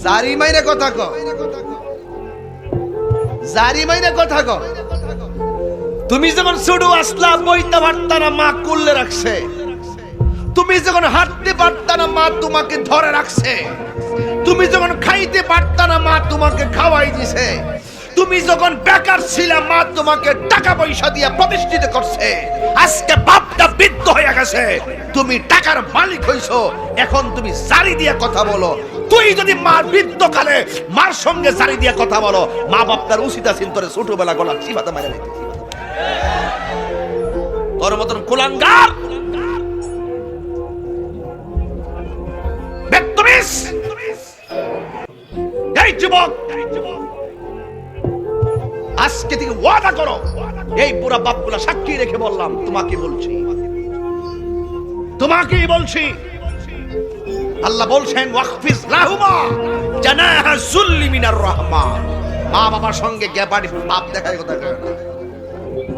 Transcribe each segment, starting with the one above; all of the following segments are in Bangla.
জারি মাইরে কথা কও, জারি মাইরে কথা কও। তুমি যখন ছোট আসলা বইতে পারতা না, মা কুল্লে রাখছে। তুমি যখন হাঁটতে পারতা না, মা তোমাকে ধরে রাখছে। তুমি যখন খাইতে পারতা না, মা তোমাকে খাওয়াই দিছে। তুমি যখন বেকার ছিলা, মা তোমাকে টাকা পয়সা দিয়ে প্রতিষ্ঠিত করছে। আজকে বাপটা বৃদ্ধ হয়ে গেছে, তুমি টাকার মালিক হইছো, এখন তুমি জারি দিয়ে কথা বলো। তুই যদি মার বৃদ্ধকালে মার সঙ্গে জারি দিয়ে কথা বলো, মা বাপটার উচিত আছে তোরে ছোটবেলা গলা চিবাতে মারা নিতে। তোর মতন কুলাঙ্গার বেত্তমিস এই যুবক, আজকে থেকে ওয়াদা করো। এই বুড়া বাপগুলা সাক্ষী রেখে বললাম, তোমাকে বলছি, তোমাকেই বলছি। আল্লাহ বলছেন ওয়াকফিজ লাহুমা জানাহা যুল্লি মিনার রাহমা। মা বাবার সঙ্গে গ্যাপারি বাপ দেখায় কথা কয় না।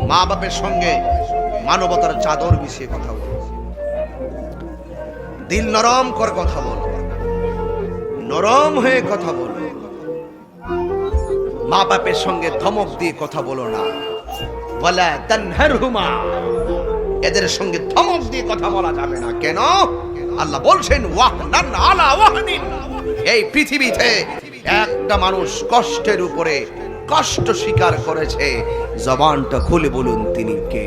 মা বাপের সঙ্গে মানবতার চাদর বিছিয়ে কথা বলো, দিল নরম করে কথা বলো, নরম হয়ে কথা বলো। মা বাপের সঙ্গে ধমক দিয়ে কথা বলো না। ওয়ালা তানহারহুমা, এদের সঙ্গে ধমক দিয়ে কথা বলা যাবে না। কেন? আল্লাহ বলছেন ওয়াহনান আলা ওয়াহনিন। এই পৃথিবীতে একটা মানুষ কষ্টের উপরে কষ্ট স্বীকার করেছে, জবানটা খুলে বলুন তিনি কে?